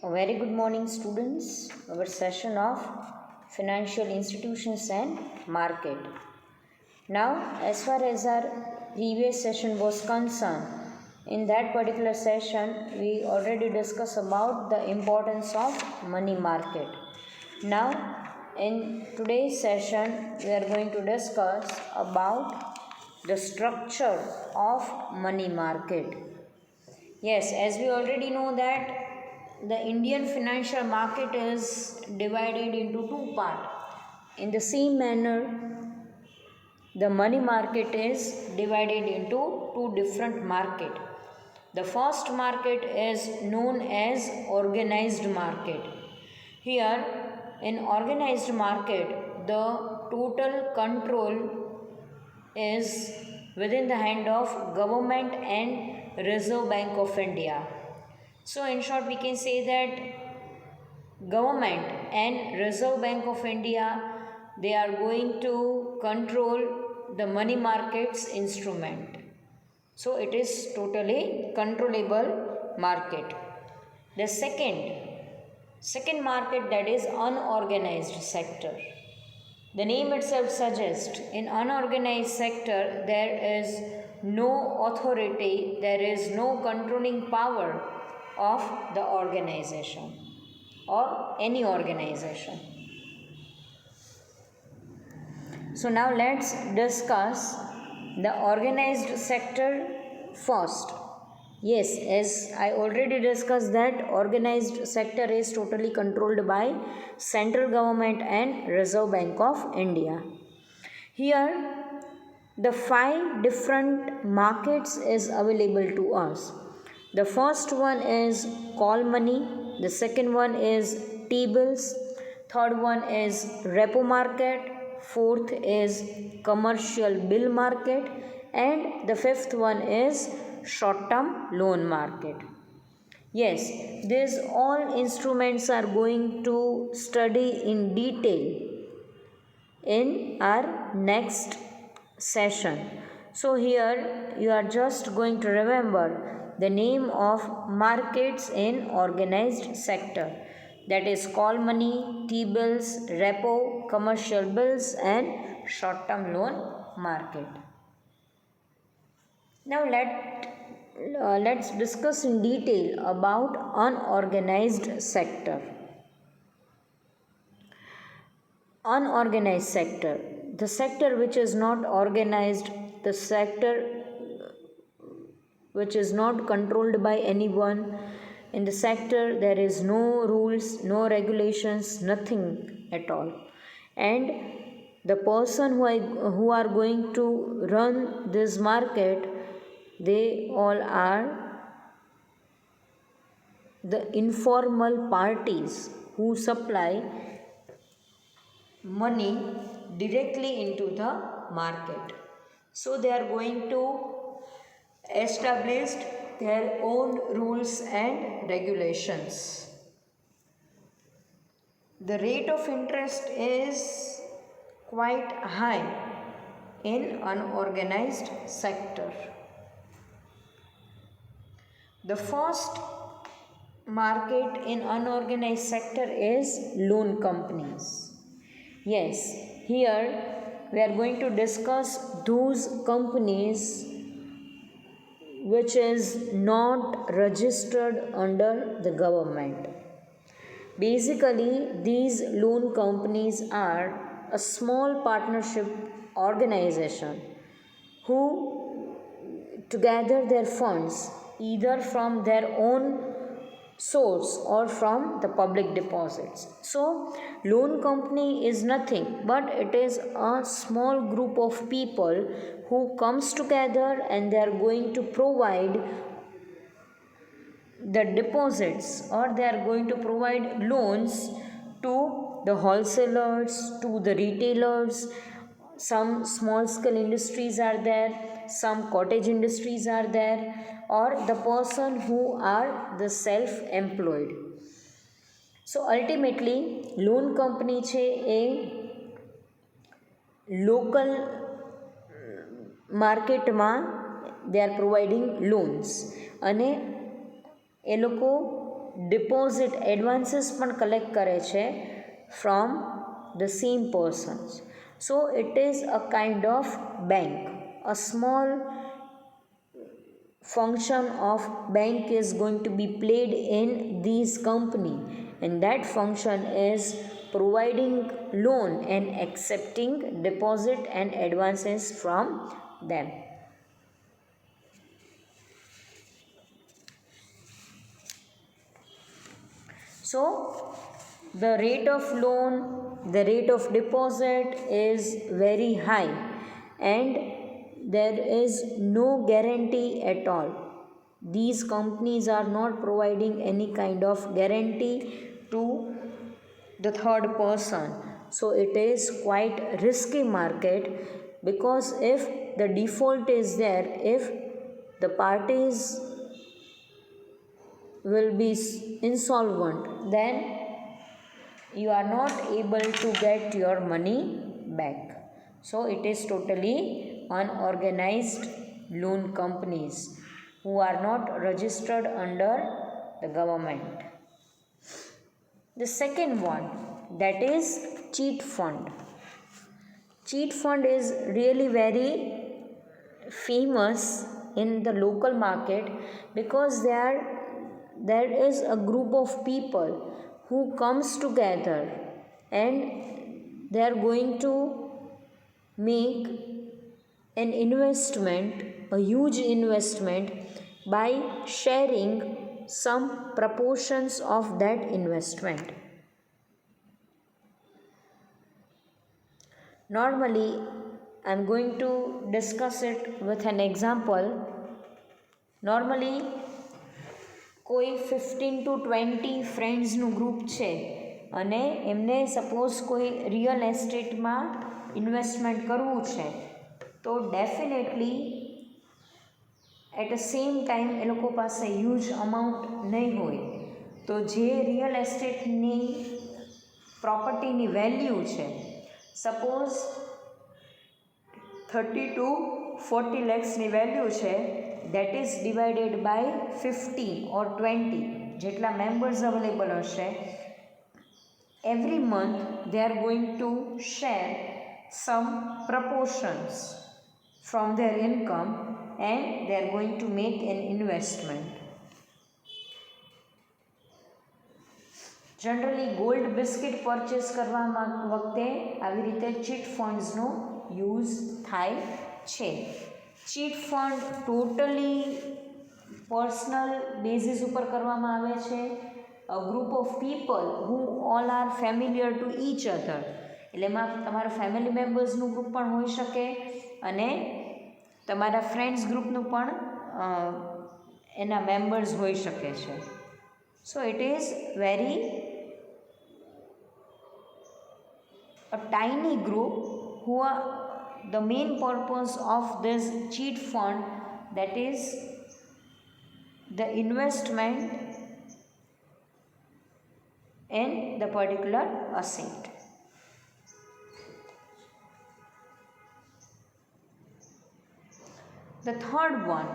A very good morning, students. Our session of financial institutions and market. Now, as far as our previous session was concerned, in that particular session, we already discussed about the importance of money market. Now, in today's session, we are going to discuss about the structure of money market. Yes, as we already know that the Indian financial market is divided into two parts. In the same manner, the money market is divided into two different market. The first market is known as organized market. Here, in organized market, the total control is within the hand of government and Reserve Bank of India. So in short, we can say that government and Reserve Bank of India, they are going to control the money markets instrument. So it is totally controllable market. The second market, that is unorganized sector. The name itself suggests in unorganized sector there is no authority, there is no controlling power of the organization or any organization. So now let's discuss the organized sector first. Yes, as I already discussed that organized sector is totally controlled by central government and Reserve Bank of India. Here the 5 different markets is available to us. The first one is call money, the second one is T-bills, third one is repo market, fourth is commercial bill market, and the fifth one is short-term loan market. Yes, these all instruments are going to study in detail in our next session. So here you are just going to remember the name of markets in organized sector, that is call money, T-bills, repo, commercial bills and short-term loan market. Now let's discuss in detail about unorganized sector. Unorganized sector, the sector which is not organized, the sector which is not controlled by anyone. In the sector there is no rules, no regulations, nothing at all, and the person who are going to run this market, they all are the informal parties who supply money directly into the market. So they are going to establish their own rules and regulations. The rate of interest is quite high in unorganized sector. The first market in unorganized sector is loan companies. Yes, here we are going to discuss those companies which is not registered under the government. Basically, these loan companies are a small partnership organization who to gather their funds either from their own source or from the public deposits. So loan company is nothing but it is a small group of people who comes together and they are going to provide the deposits or they are going to provide loans to the wholesalers, to the retailers. Some small scale industries are there, some cottage industries are there, or the person who are the self employed. So ultimately loan company છે એ local માર્કેટમાં they are providing loans અને એ લોકો deposit advances પણ collect કરે છે from the same persons. So it is a kind of bank. A small function of bank is going to be played in these company, and that function is providing loan and accepting deposit and advances from them. So the rate of loan, the rate of deposit is very high, and there is no guarantee at all. These companies are not providing any kind of guarantee to the third person. So it is quite risky market, because if the default is there, if the parties will be insolvent, then you are not able to get your money back. So it is totally unorganized loan companies who are not registered under the government. The second one, that is cheat fund. Cheat fund is really very famous in the local market, because there is a group of people who comes together and they are going to make an investment, a huge investment, by sharing some proportions of that investment. Normally, I am going to discuss it with an example. Normally, કોઈ 15 to 20 ફ્રેન્ડ્સનું group છે અને એમને suppose કોઈ real એસ્ટેટમાં investment કરવું છે, તો definitely at a same time એ લોકો પાસે હ્યુજ અમાઉન્ટ નહીં હોય. તો જે રિયલ એસ્ટેટની પ્રોપર્ટીની વેલ્યુ છે, સપોઝ 30 to 40 લેક્સની વેલ્યુ છે, that is divided by 15 or 20 જેટલા members available હશે, every month they are going to share some proportions from their income, and they are going to make an investment. Generally gold biscuit purchase કરવા વખતે આવી રીતે cheat funds નો use થાય છે. Chit fund totally personal basis ઉપર કરવામાં આવે છે. A group of people who all are familiar to each other, એટલે એમાં તમારા ફેમિલી મેમ્બર્સનું ગ્રુપ પણ હોઈ શકે અને તમારા ફ્રેન્ડ્સ ગ્રુપનું પણ એના મેમ્બર્સ હોઈ શકે છે. સો it is very a tiny group who are the main purpose of this cheat fund, that is the investment in the particular asset. The third one,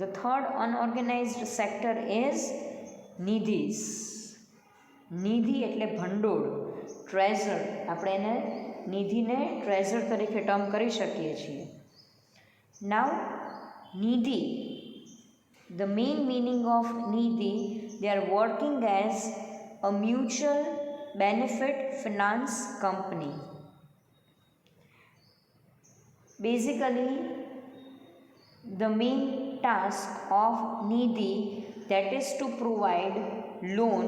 the third unorganized sector is નિધિસ. નિધિ એટલે ભંડોળ, treasure. આપણે એને નિધિને treasure તરીકે term કરી શકીએ છીએ. નાવ નિધિ, the main meaning of Nidhi, they are working as a mutual benefit finance company. Basically, the main task of Nidhi, that is to provide loan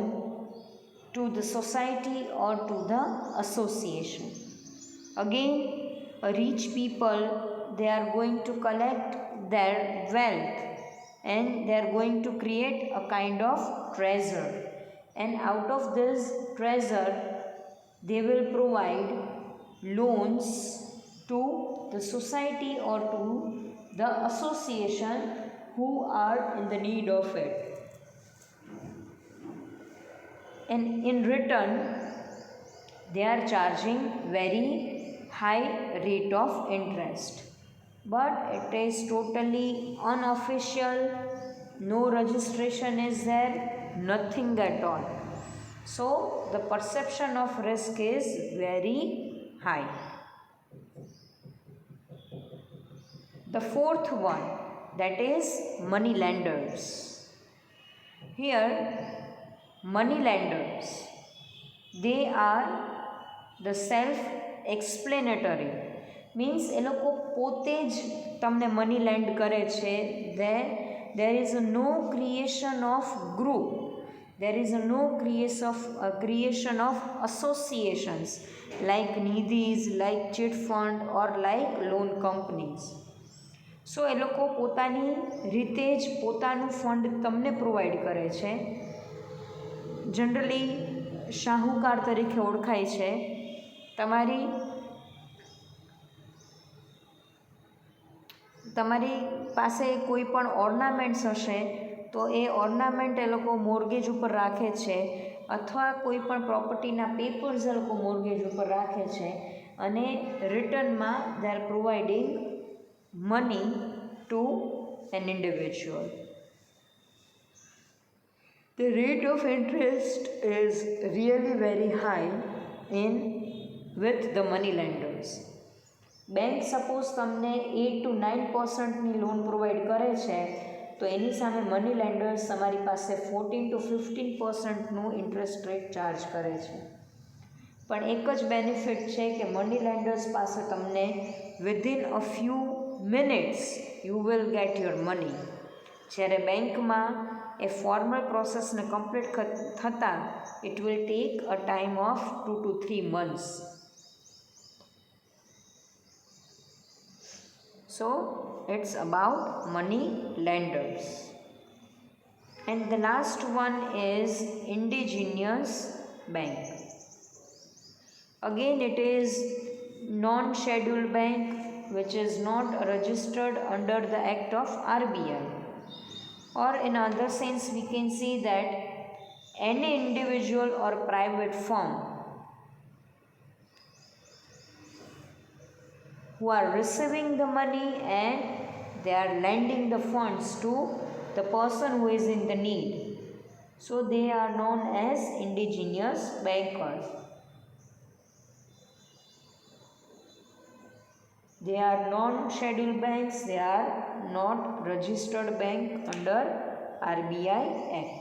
to the society or to the association. Again, rich people, they are going to collect their wealth and they are going to create a kind of treasure, and out of this treasure they will provide loans to the society or to the association who are in the need of it, and in return they are charging very high rate of interest. But it is totally unofficial no registration is there, nothing at all. So the perception of risk is very high. The fourth one, that is money lenders. Here money lenders, they are the self-explanatory, means એ લોકો પોતે જ તમને money land કરે છે. There is no creation of group, there is no creation of associations like nidhis, like chit fund or like loan companies. સો એ લોકો પોતાની રીતે જ પોતાનું ફંડ તમને પ્રોવાઈડ કરે છે. જનરલી શાહુકાર તરીકે ઓળખાય છે. તમારી પાસે કોઈ પણ ઓર્નામેન્ટ્સ હશે તો એ ઓર્નામેન્ટ એ લોકો મોર્ગેજ ઉપર રાખે છે, અથવા કોઈ પણ પ્રોપર્ટીના પેપર્સ એ લોકો મોર્ગેજ ઉપર રાખે છે, અને રિટર્નમાં they are providing money to an individual. The rate of interest is really very high with the money lenders. Bank suppose તમને 8 to 9% લોન પ્રોવાઈડ કરે છે, તો એની સામે મની લેન્ડર્સ તમારી પાસે 14 to 15% ઇન્ટરેસ્ટ રેટ ચાર્જ કરે છે. પણ એક જ બેનિફિટ છે કે મની લેન્ડર્સ પાસે તમને within a few minutes you will get your money. જ્યારે બેંકમાં એ ફોર્મલ પ્રોસેસને કમ્પ્લીટ થતાં it will take a time of 2 to 3 months. So it's about money lenders. And the last one is indigenous bank. Again it is non-scheduled bank which is not registered under the act of RBI, or in other sense we can see that any individual or private firm who are receiving the money and they are lending the funds to the person who is in the need. So they are known as indigenous bankers. They are non-scheduled banks, they are not registered bank under RBI Act.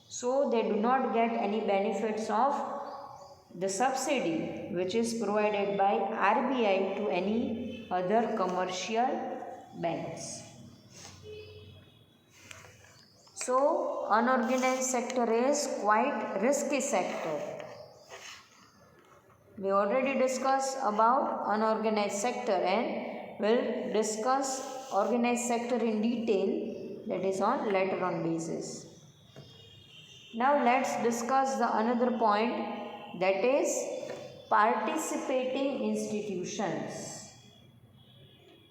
So they do not get any benefits of the subsidy which is provided by RBI to any other commercial banks. So unorganized sector is quite risky sector. We already discussed about unorganized sector and will discuss organized sector in detail, that is on later on basis. Now let's discuss the another point, that is participating institutions.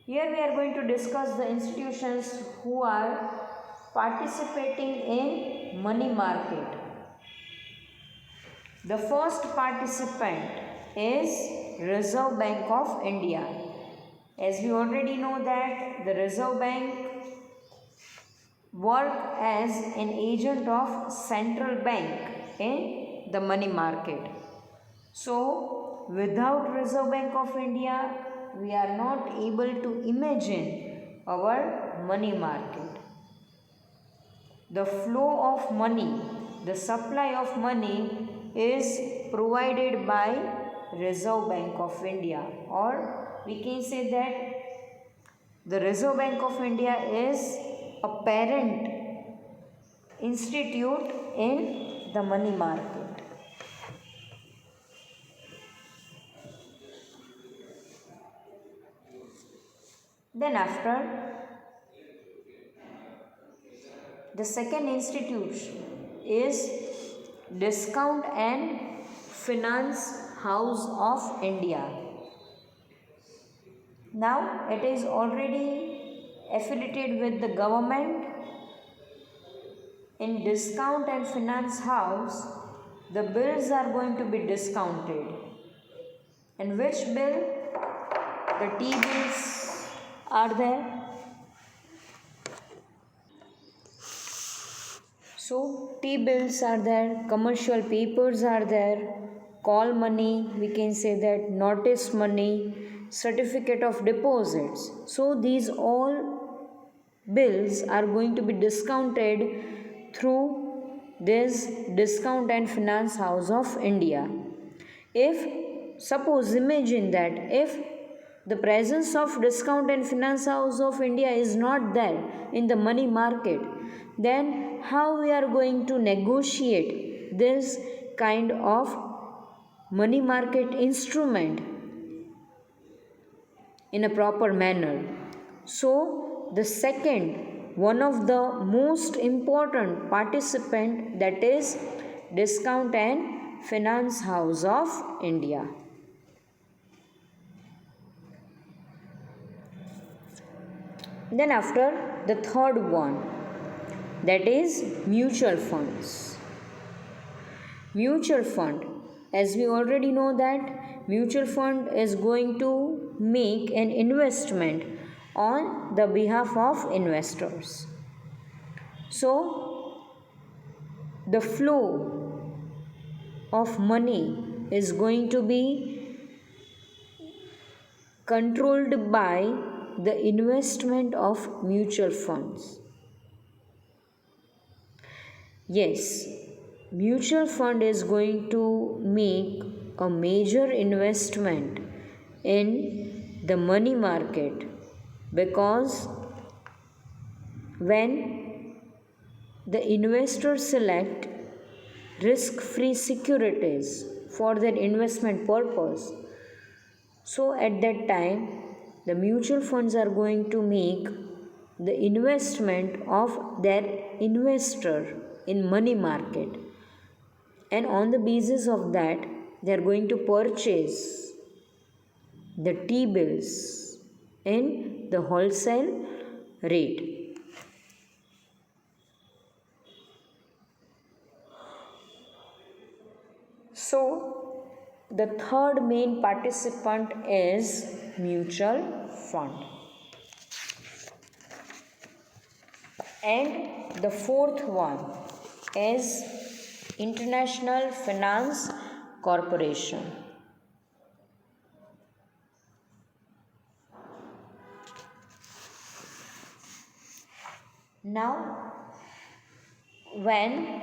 Here we are going to discuss the institutions who are participating in money market. The first participant is Reserve Bank of India. As we already know that the Reserve Bank work as an agent of central bank in the money market. So without Reserve Bank of India we are not able to imagine our money market. The flow of money, the supply of money is provided by Reserve Bank of India, or we can say that the Reserve Bank of India is a parent institute in the money market. Then after, the second institution is Discount and Finance House of India. Now it is already affiliated with the government. In Discount and Finance House, the bills are going to be discounted. And which bill? The T-bills are there. So T-bills are there, commercial papers are there, call money, we can say that notice money, certificate of deposits. So these all bills are going to be discounted through this Discount and Finance House of India. If suppose imagine that if the presence of Discount and Finance House of India is not there in the money market, then how we are going to negotiate this kind of money market instrument in a proper manner? So the second, one of the most important participant, that is Discount and Finance House of India. Then after, the third one, that is mutual funds. Mutual fund, as we already know that mutual fund is going to make an investment on the behalf of investors. So the flow of money is going to be controlled by the investment of mutual funds. Yes, mutual fund is going to make a major investment in the money market, because when the investors select risk free securities for their investment purpose, so at that time the mutual funds are going to make the investment of their investor in money market, and on the basis of that they are going to purchase the T-bills in the wholesale rate. So the third main participant is mutual fund. And the fourth one is International Finance Corporation. Now, when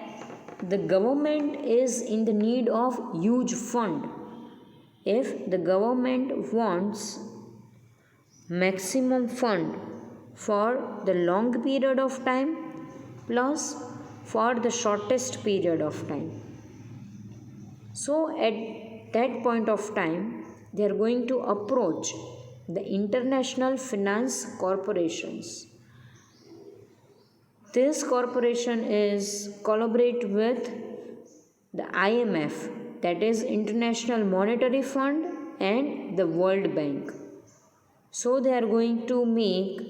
the government is in the need of huge fund, if the government wants maximum fund for the long period of time plus for the shortest period of time, so at that point of time they are going to approach the international finance corporations. This corporation is collaborate with the IMF, that is International Monetary Fund, and the World Bank. So they are going to make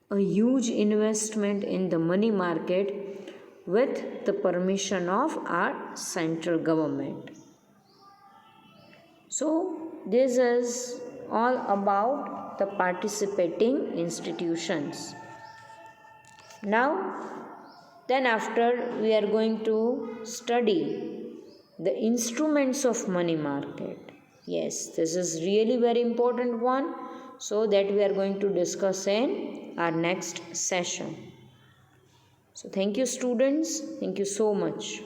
a huge investment in the money market with the permission of our central government. So this is all about the participating institutions. Now, then after we are going to study the instruments of money market. Yes, this is really very important one, so that we are going to discuss in our next session. So thank you students, thank you so much.